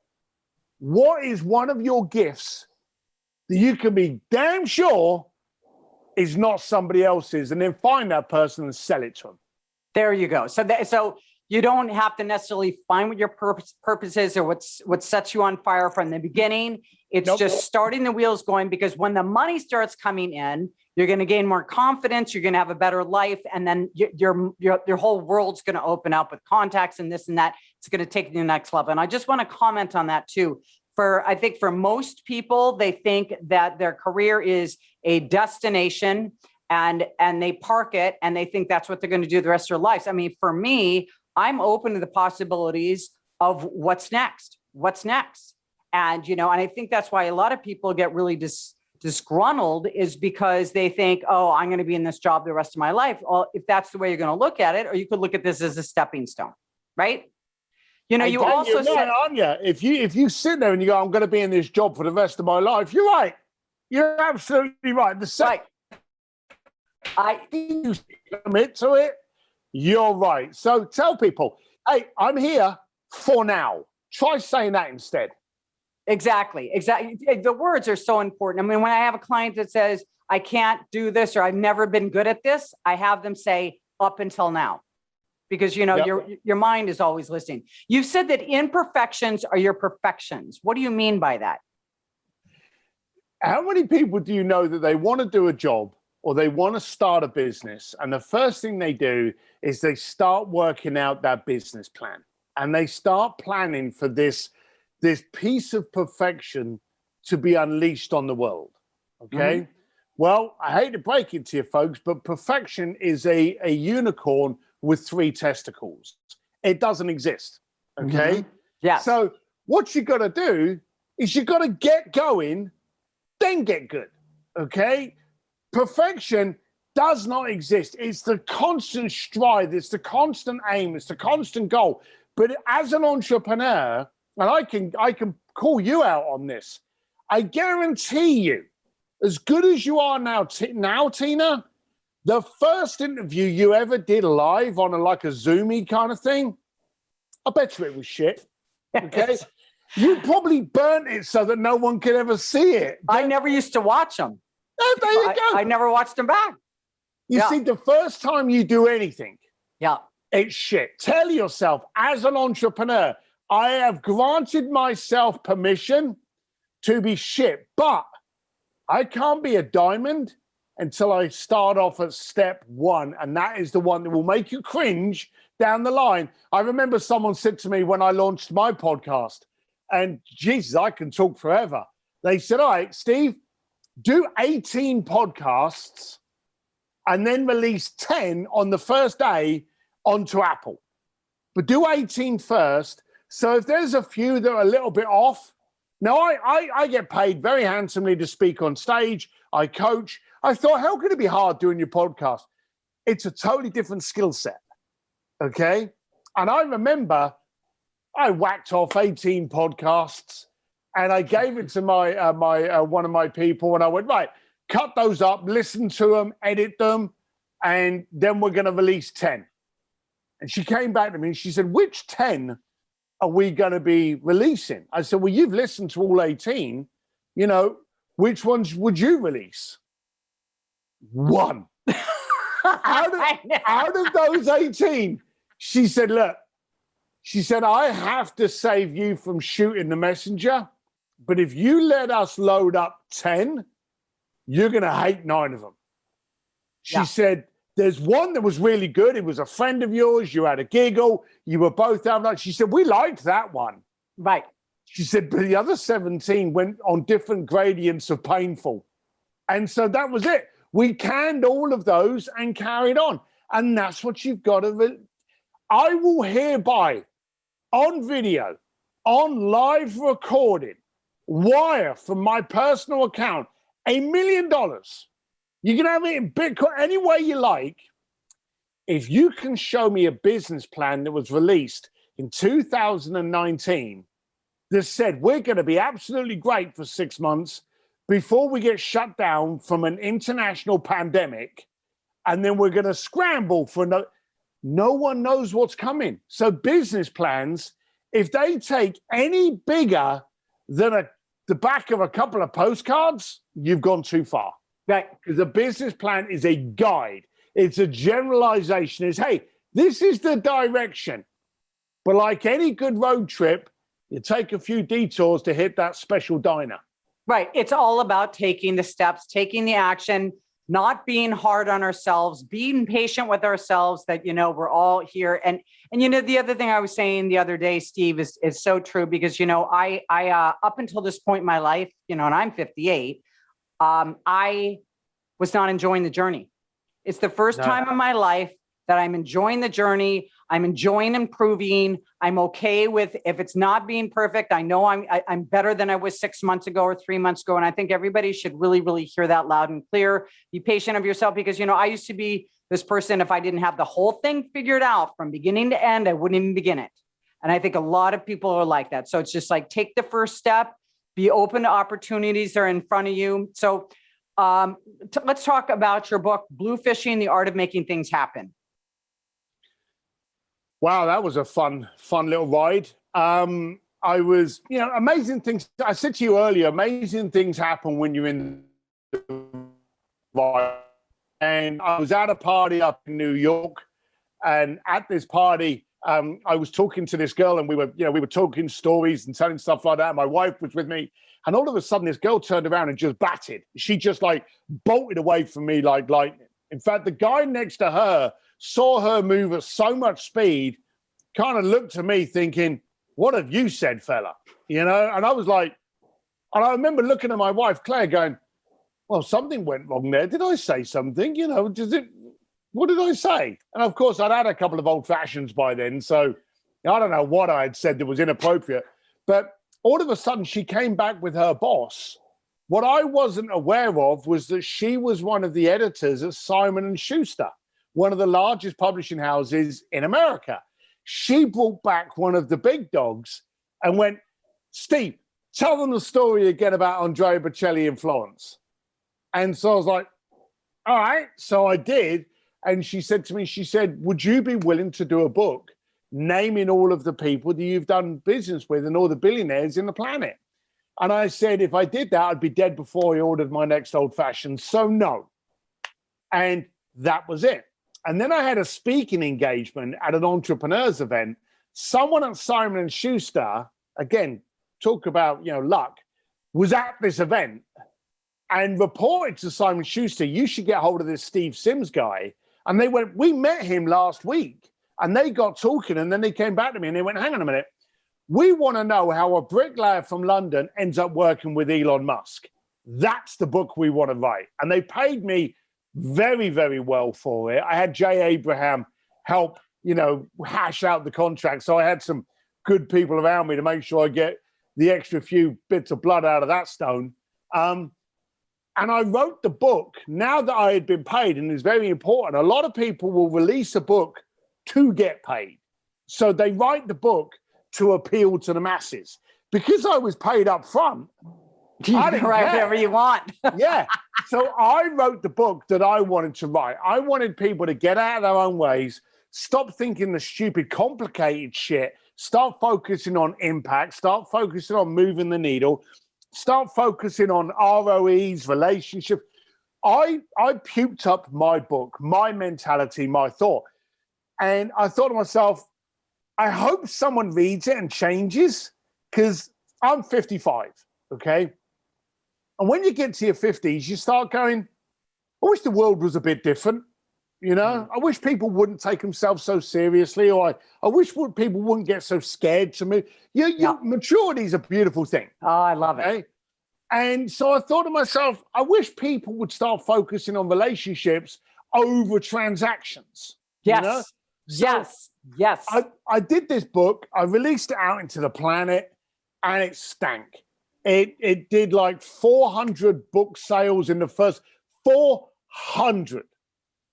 What is one of your gifts that you can be damn sure is not somebody else's, and then find that person and sell it to them? There you go. So you don't have to necessarily find what your purpose is or what sets you on fire from the beginning. It's just starting the wheels going, because when the money starts coming in, you're going to gain more confidence. You're going to have a better life. And then your whole world's going to open up with contacts and this and that. It's going to take you to the next level. And I just want to comment on that too. I think for most people, they think that their career is a destination and they park it and they think that's what they're going to do the rest of their lives. I mean, for me, I'm open to the possibilities of what's next. And, and I think that's why a lot of people get really disgruntled, is because they think, oh, I'm going to be in this job the rest of my life. Well, if that's the way you're going to look at it, or you could look at this as a stepping stone, right? You also said, Anya, if you sit there and you go, I'm going to be in this job for the rest of my life, you're right. You're absolutely right. You commit to it, you're right. So tell people, hey, I'm here for now. Try saying that instead. Exactly. The words are so important. I mean, when I have a client that says, I can't do this, or I've never been good at this, I have them say, up until now. because, your mind is always listening. You've said that imperfections are your perfections. What do you mean by that? How many people do you know that they want to do a job or they want to start a business, and the first thing they do is they start working out that business plan, and they start planning for this piece of perfection to be unleashed on the world, okay? Mm-hmm. Well, I hate to break it to you folks, but perfection is a unicorn with 3 testicles. It doesn't exist, okay? Mm-hmm. Yeah. So what you got to do is you got to get going, then get good, okay? Perfection does not exist. It's the constant strive. It's the constant aim. It's the constant goal. But as an entrepreneur, and I can call you out on this, I guarantee you, as good as you are now, Tina, the first interview you ever did live on a Zoomy kind of thing, I bet you it was shit. Okay. Yes. You probably burnt it so that no one could ever see it. I never used to watch them. Oh, there you go. I never watched them back. You see, the first time you do anything, it's shit. Tell yourself, as an entrepreneur, I have granted myself permission to be shit, but I can't be a diamond until I start off at step 1, and that is the one that will make you cringe down the line. I remember someone said to me when I launched my podcast, and Jesus, I can talk forever. They said, all right, Steve, do 18 podcasts and then release 10 on the first day onto Apple. But do 18 first. So if there's a few that are a little bit off, now I get paid very handsomely to speak on stage. I coach. I thought, how could it be hard doing your podcast? It's a totally different skill set, okay? And I remember I whacked off 18 podcasts, and I gave it to my one of my people, and I went, right, cut those up, listen to them, edit them, and then we're going to release 10. And she came back to me and she said, which 10 are we going to be releasing? I said, well, you've listened to all 18. Which ones would you release? 1. out of those 18, she said, look, I have to save you from shooting the messenger, but if you let us load up 10, you're going to hate 9 of them. She said, there's one that was really good. It was a friend of yours. You had a giggle. You were both having like. She said, we liked that one. Right. She said, but the other 17 went on different gradients of painful. And so that was it. We canned all of those and carried on. And that's what you've got to. I will hereby, on video, on live recording, wire from my personal account, $1 million. You can have it in Bitcoin any way you like. If you can show me a business plan that was released in 2019 that said we're going to be absolutely great for 6 months before we get shut down from an international pandemic, and then we're going to scramble for no one knows what's coming. So business plans, if they take any bigger than the back of a couple of postcards, you've gone too far. Right. Because a business plan is a guide. It's a generalization. It's, hey, this is the direction. But like any good road trip, you take a few detours to hit that special diner. Right. It's all about taking the steps, taking the action, not being hard on ourselves, being patient with ourselves that, we're all here. And the other thing I was saying the other day, Steve, is so true because, I up until this point in my life, and I'm 58, I was not enjoying the journey. It's the first time in my life that I'm enjoying the journey. I'm enjoying improving. I'm okay with if it's not being perfect. I know I'm better than I was 6 months ago or 3 months ago. And I think everybody should really, really hear that loud and clear. Be patient of yourself because, I used to be this person. If I didn't have the whole thing figured out from beginning to end, I wouldn't even begin it. And I think a lot of people are like that. So it's just like, take the first step, be open to opportunities that are in front of you. So let's talk about your book, Bluefishing, The Art of Making Things Happen. Wow, that was a fun little ride. I was, amazing things. I said to you earlier, amazing things happen when you're in the ride. And I was at a party up in New York, And at this party, I was talking to this girl, and we were talking stories and telling stuff like that. My wife was with me, and all of a sudden, this girl turned around and just batted. She just like bolted away from me like lightning. In fact, the guy next to her saw her move at so much speed, kind of looked at me thinking, "What have you said, fella?" And I was like, and I remember looking at my wife, Claire, going, "Well, something went wrong there. Did I say something? What did I say?" And of course, I'd had a couple of old fashions by then, so I don't know what I had said that was inappropriate. But all of a sudden, she came back with her boss. What I wasn't aware of was that she was one of the editors at Simon & Schuster, one of the largest publishing houses in America. She brought back one of the big dogs and went, "Steve, tell them the story again about Andrea Bocelli in Florence." And so I was like, all right. So I did. And she said to me, "Would you be willing to do a book naming all of the people that you've done business with and all the billionaires in the planet?" And I said, if I did that, I'd be dead before I ordered my next old fashioned. So no. And that was it. And then I had a speaking engagement at an entrepreneurs event. Someone at Simon & Schuster, again, talk about, luck, was at this event and reported to Simon & Schuster, "You should get hold of this Steve Sims guy." And they went, "We met him last week." And they got talking, and then they came back to me and they went, "Hang on a minute. We want to know how a bricklayer from London ends up working with Elon Musk. That's the book we want to write." And they paid me very, very well for it. I had Jay Abraham help, hash out the contract. So I had some good people around me to make sure I get the extra few bits of blood out of that stone. And I wrote the book now that I had been paid, and it's very important. A lot of people will release a book to get paid. So they write the book to appeal to the masses. Because I was paid up front, I didn't write whatever you want. Yeah. So I wrote the book that I wanted to write. I wanted people to get out of their own ways, stop thinking the stupid, complicated shit, start focusing on impact, start focusing on moving the needle, start focusing on ROEs, relationships. I puked up my book, my mentality, my thought. And I thought to myself, I hope someone reads it and changes, because I'm 55, okay? And when you get to your 50s, you start going, I wish the world was a bit different, I wish people wouldn't take themselves so seriously, or I wish people wouldn't get so scared to move. Maturity is a beautiful thing. Oh, I love it. And so I thought to myself, I wish people would start focusing on relationships over transactions. Yes. Yes. I did this book. I released it out into the planet, and it stank. It did like 400 book sales in the first 400.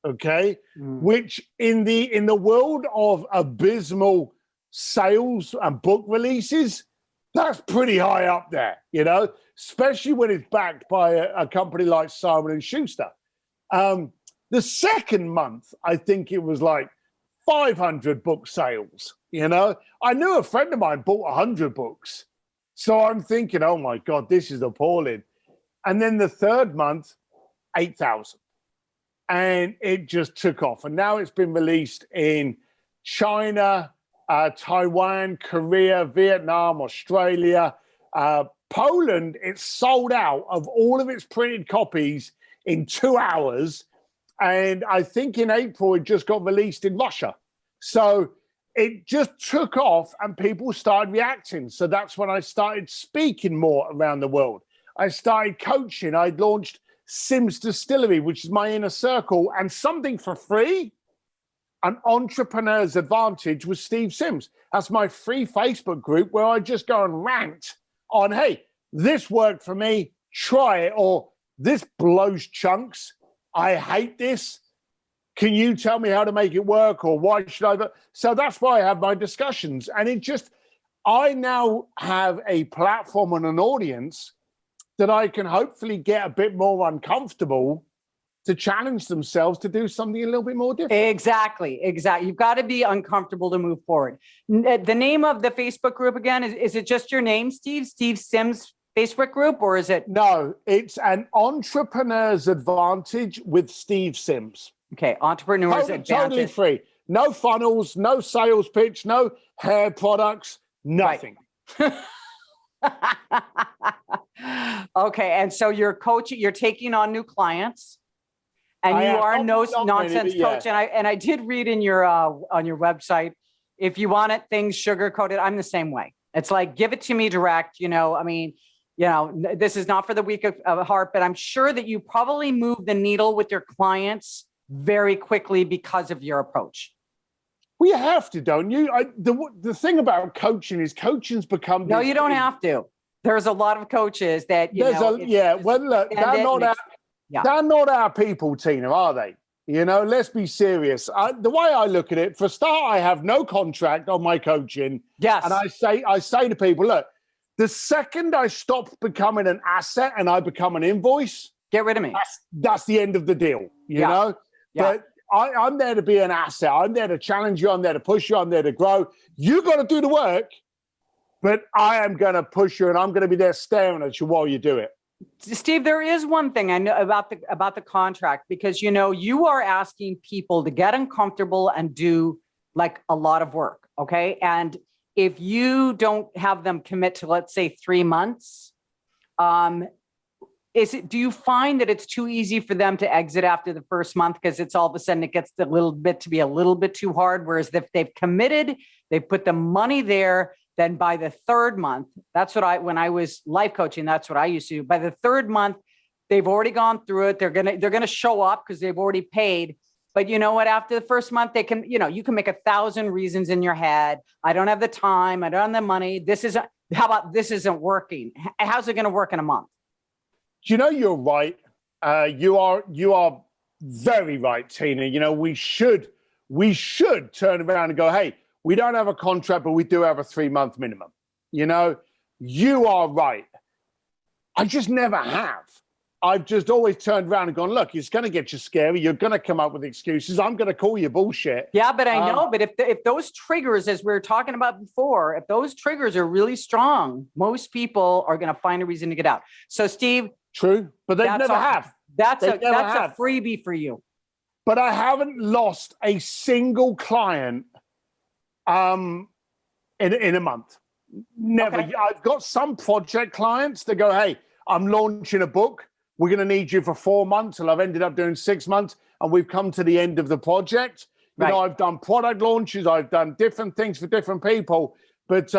Okay, which in the world of abysmal sales and book releases, that's pretty high up there, especially when it's backed by a company like Simon & Schuster. The second month, I think it was like 500 book sales. I knew a friend of mine bought 100 books. So I'm thinking, oh my God, this is appalling. And then the third month, 8,000. And it just took off. And now it's been released in China, Taiwan, Korea, Vietnam, Australia, Poland. It's sold out of all of its printed copies in 2 hours. And I think in April, it just got released in Russia. So it just took off and people started reacting. So that's when I started speaking more around the world. I started coaching. I launched Sims Distillery, which is my inner circle, and something for free, an entrepreneur's advantage with Steve Sims. That's my free Facebook group where I just go and rant on, hey, this worked for me, try it, or this blows chunks. I hate this. Can you tell me how to make it work, or why should I? So that's why I have my discussions. And I now have a platform and an audience that I can hopefully get a bit more uncomfortable to challenge themselves to do something a little bit more different. Exactly. You've got to be uncomfortable to move forward. The name of the Facebook group again, is it just your name, Steve Sims Facebook group, or is it? No, it's an entrepreneur's advantage with Steve Sims. Okay, entrepreneur's advantage. Totally free. No funnels, no sales pitch, no hair products, nothing. Right. Okay, and so you're coaching, you're taking on new clients, and you are no nonsense coach. And I did read in your on your website, if you want it things sugar coated, I'm the same way. It's like, give it to me direct. I mean, this is not for the weak of heart, but I'm sure that you probably move the needle with your clients very quickly because of your approach. Well, you have to, don't you? The thing about coaching is coaching's become... No, you don't have to. There's a lot of coaches that, look, they're not our people, Tina, are they? Let's be serious. The way I look at it, for a start, I have no contract on my coaching. Yes. And I say to people, look, the second I stop becoming an asset and I become an invoice, get rid of me. That's the end of the deal, you know? Yeah. But I'm there to be an asset. I'm there to challenge you. I'm there to push you. I'm there to grow. You got to do the work, but I am going to push you, and I'm going to be there staring at you while you do it. Steve, there is one thing I know about the contract, because, you are asking people to get uncomfortable and do like a lot of work. Okay. And if you don't have them commit to, let's say, 3 months, do you find that it's too easy for them to exit after the first month because it's all of a sudden it gets a little bit too hard? Whereas if they've committed, they put the money there, then by the third month, when I was life coaching, that's what I used to do. By the third month, they've already gone through it. They're gonna show up because they've already paid. But you know what? After the first month, they can, you can make 1,000 reasons in your head. I don't have the time. I don't have the money. How about this isn't working? How's it going to work in a month? You're right. You are very right, Tina. We should turn around and go, hey, we don't have a contract, but we do have a 3-month minimum. You are right. I just never have. I've just always turned around and gone, look, it's going to get you scary. You're going to come up with excuses. I'm going to call you bullshit. Yeah, but I know. But if those triggers, as we were talking about before, if those triggers are really strong, most people are going to find a reason to get out. So, Steve. True, but they never have. That's a freebie for you. But I haven't lost a single client in a month. Never. Okay. I've got some project clients that go, hey, I'm launching a book. We're going to need you for 4 months. And I've ended up doing 6 months. And we've come to the end of the project. I've done product launches. I've done different things for different people. But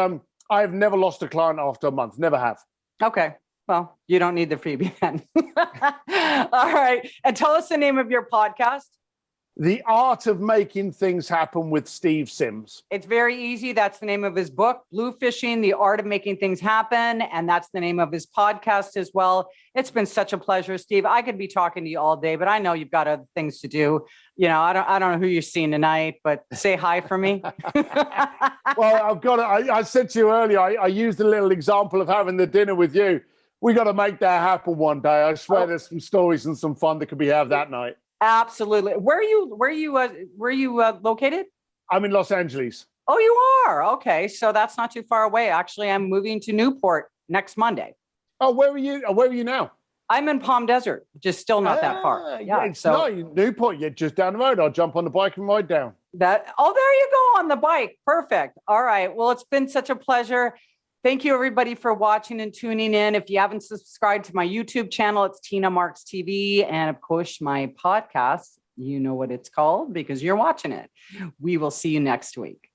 I've never lost a client after a month. Never have. Okay. Well, you don't need the freebie then. All right. And tell us the name of your podcast. The Art of Making Things Happen with Steve Sims. It's very easy. That's the name of his book, Bluefishing, The Art of Making Things Happen. And that's the name of his podcast as well. It's been such a pleasure, Steve. I could be talking to you all day, but I know you've got other things to do. I don't know who you're seeing tonight, but say hi for me. Well, I said to you earlier, I used a little example of having the dinner with you. We got to make that happen one day. I swear there's some stories and some fun that could be had that night. Absolutely. Where are you located? I'm in Los Angeles. Oh, you are? Okay. So that's not too far away. Actually, I'm moving to Newport next Monday. Oh, where are you? Where are you now? I'm in Palm Desert, just still not that far. Yeah. It's not Newport. You're just down the road. I'll jump on the bike and ride down. There you go, on the bike. Perfect. All right. Well, it's been such a pleasure. Thank you, everybody, for watching and tuning in. If you haven't subscribed to my YouTube channel, it's Tina Marx TV. And of course, my podcast, you know what it's called because you're watching it. We will see you next week.